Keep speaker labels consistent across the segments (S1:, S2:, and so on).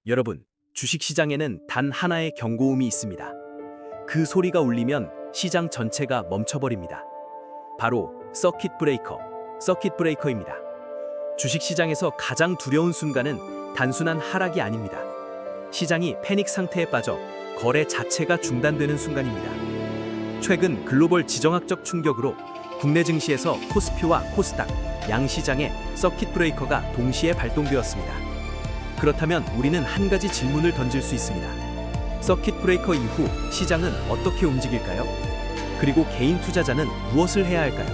S1: 여러분, 주식시장에는 단 하나의 경고음이 있습니다. 그 소리가 울리면 시장 전체가 멈춰버립니다. 바로 서킷 브레이커입니다. 주식시장에서 가장 두려운 순간은 단순한 하락이 아닙니다. 시장이 패닉 상태에 빠져 거래 자체가 중단되는 순간입니다. 최근 글로벌 지정학적 충격으로 국내 증시에서 코스피와 코스닥, 양시장에 서킷 브레이커가 동시에 발동되었습니다. 그렇다면 우리는 한 가지 질문을 던질 수 있습니다. 서킷 브레이커 이후 시장은 어떻게 움직일까요? 그리고 개인 투자자는 무엇을 해야 할까요?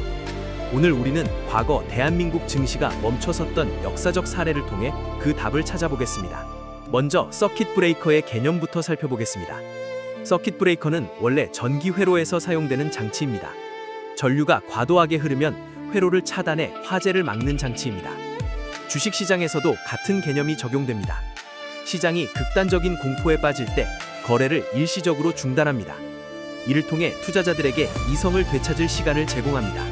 S1: 오늘 우리는 과거 대한민국 증시가 멈춰섰던 역사적 사례를 통해 그 답을 찾아보겠습니다. 먼저 서킷 브레이커의 개념부터 살펴보겠습니다. 서킷 브레이커는 원래 전기 회로에서 사용되는 장치입니다. 전류가 과도하게 흐르면 회로를 차단해 화재를 막는 장치입니다. 주식시장에서도 같은 개념이 적용됩니다. 시장이 극단적인 공포에 빠질 때 거래를 일시적으로 중단합니다. 이를 통해 투자자들에게 이성을 되찾을 시간을 제공합니다.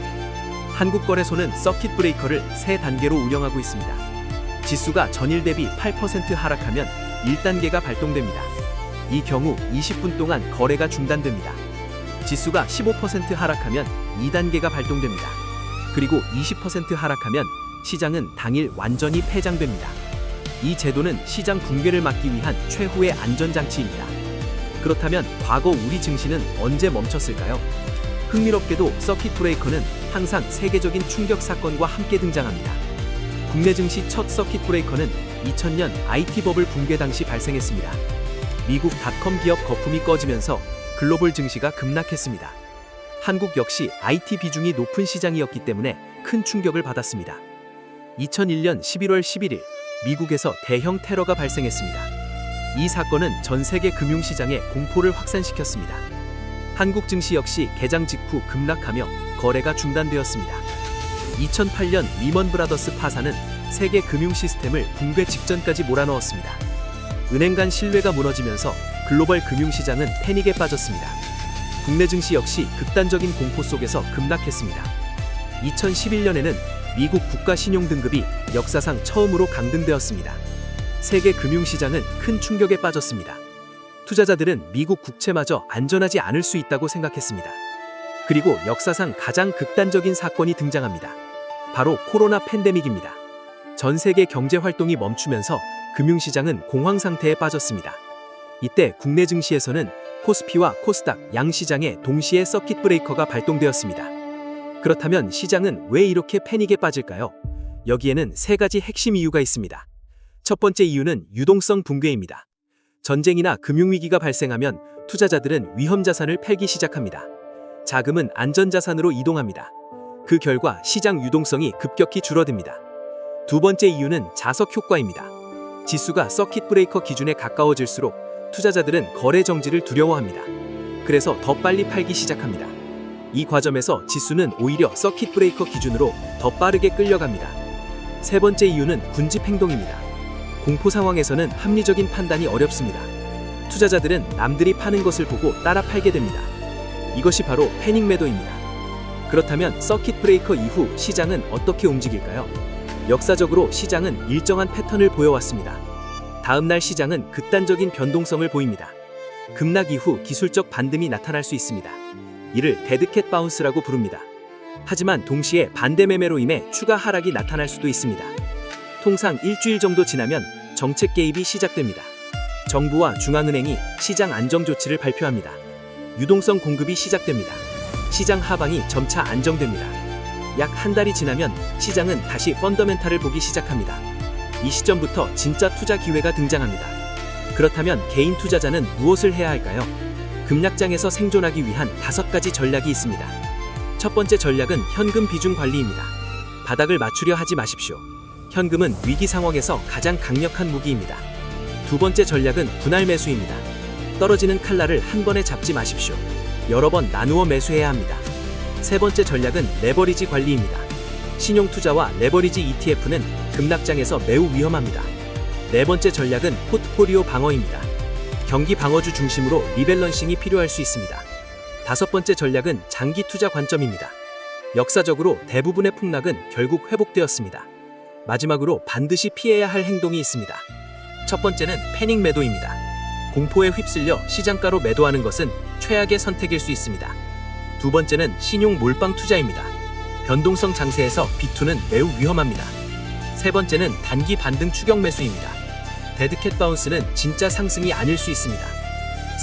S1: 한국거래소는 서킷 브레이커를 3단계로 운영하고 있습니다. 지수가 전일 대비 8% 하락하면 1단계가 발동됩니다. 이 경우 20분 동안 거래가 중단됩니다. 지수가 15% 하락하면 2단계가 발동됩니다. 그리고 20% 하락하면 시장은 당일 완전히 폐장됩니다. 이 제도는 시장 붕괴를 막기 위한 최후의 안전장치입니다. 그렇다면 과거 우리 증시는 언제 멈췄을까요? 흥미롭게도 서킷 브레이커는 항상 세계적인 충격 사건과 함께 등장합니다. 국내 증시 첫 서킷 브레이커는 2000년 IT 버블 붕괴 당시 발생했습니다. 미국 닷컴 기업 거품이 꺼지면서 글로벌 증시가 급락했습니다. 한국 역시 IT 비중이 높은 시장이었기 때문에 큰 충격을 받았습니다. 2001년 11월 11일 미국에서 대형 테러가 발생했습니다. 이 사건은 전 세계 금융시장에 공포를 확산시켰습니다. 한국 증시 역시 개장 직후 급락하며 거래가 중단되었습니다. 2008년 리먼 브라더스 파산은 세계 금융 시스템을 붕괴 직전까지 몰아넣었습니다. 은행 간 신뢰가 무너지면서 글로벌 금융시장은 패닉에 빠졌습니다. 국내 증시 역시 극단적인 공포 속에서 급락했습니다. 2011년에는 미국 국가신용등급이 역사상 처음으로 강등되었습니다. 세계 금융시장은 큰 충격에 빠졌습니다. 투자자들은 미국 국채마저 안전하지 않을 수 있다고 생각했습니다. 그리고 역사상 가장 극단적인 사건이 등장합니다. 바로 코로나 팬데믹입니다. 전 세계 경제 활동이 멈추면서 금융시장은 공황 상태에 빠졌습니다. 이때 국내 증시에서는 코스피와 코스닥 양시장에 동시에 서킷 브레이커가 발동되었습니다. 그렇다면 시장은 왜 이렇게 패닉에 빠질까요? 여기에는 3가지 핵심 이유가 있습니다. 첫 번째 이유는 유동성 붕괴입니다. 전쟁이나 금융위기가 발생하면 투자자들은 위험 자산을 팔기 시작합니다. 자금은 안전자산으로 이동합니다. 그 결과 시장 유동성이 급격히 줄어듭니다. 두 번째 이유는 자석 효과입니다. 지수가 서킷 브레이커 기준에 가까워질수록 투자자들은 거래 정지를 두려워합니다. 그래서 더 빨리 팔기 시작합니다. 이 과정에서 지수는 오히려 서킷 브레이커 기준으로 더 빠르게 끌려갑니다. 세 번째 이유는 군집 행동입니다. 공포 상황에서는 합리적인 판단이 어렵습니다. 투자자들은 남들이 파는 것을 보고 따라 팔게 됩니다. 이것이 바로 패닉 매도입니다. 그렇다면 서킷 브레이커 이후 시장은 어떻게 움직일까요? 역사적으로 시장은 일정한 패턴을 보여왔습니다. 다음 날 시장은 극단적인 변동성을 보입니다. 급락 이후 기술적 반등이 나타날 수 있습니다. 이를 데드캣 바운스라고 부릅니다. 하지만 동시에 반대 매매로 인해 추가 하락이 나타날 수도 있습니다. 통상 일주일 정도 지나면 정책 개입이 시작됩니다. 정부와 중앙은행이 시장 안정 조치를 발표합니다. 유동성 공급이 시작됩니다. 시장 하방이 점차 안정됩니다. 약 한 달이 지나면 시장은 다시 펀더멘탈을 보기 시작합니다. 이 시점부터 진짜 투자 기회가 등장합니다. 그렇다면 개인 투자자는 무엇을 해야 할까요? 급락장에서 생존하기 위한 5가지 전략이 있습니다. 첫 번째 전략은 현금 비중 관리입니다. 바닥을 맞추려 하지 마십시오. 현금은 위기 상황에서 가장 강력한 무기입니다. 두 번째 전략은 분할 매수입니다. 떨어지는 칼날을 한 번에 잡지 마십시오. 여러 번 나누어 매수해야 합니다. 세 번째 전략은 레버리지 관리입니다. 신용 투자와 레버리지 ETF는 급락장에서 매우 위험합니다. 네 번째 전략은 포트포리오 방어입니다. 경기 방어주 중심으로 리밸런싱이 필요할 수 있습니다. 다섯 번째 전략은 장기 투자 관점입니다. 역사적으로 대부분의 폭락은 결국 회복되었습니다. 마지막으로 반드시 피해야 할 행동이 있습니다. 첫 번째는 패닉 매도입니다. 공포에 휩쓸려 시장가로 매도하는 것은 최악의 선택일 수 있습니다. 두 번째는 신용 몰빵 투자입니다. 변동성 장세에서 비투는 매우 위험합니다. 세 번째는 단기 반등 추격 매수입니다. 데드캣 바운스는 진짜 상승이 아닐 수 있습니다.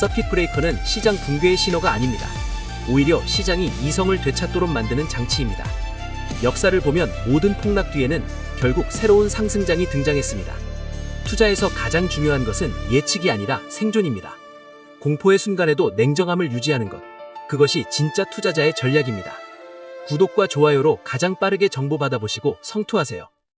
S1: 서킷 브레이커는 시장 붕괴의 신호가 아닙니다. 오히려 시장이 이성을 되찾도록 만드는 장치입니다. 역사를 보면 모든 폭락 뒤에는 결국 새로운 상승장이 등장했습니다. 투자에서 가장 중요한 것은 예측이 아니라 생존입니다. 공포의 순간에도 냉정함을 유지하는 것, 그것이 진짜 투자자의 전략입니다. 구독과 좋아요로 가장 빠르게 정보 받아보시고 성투하세요.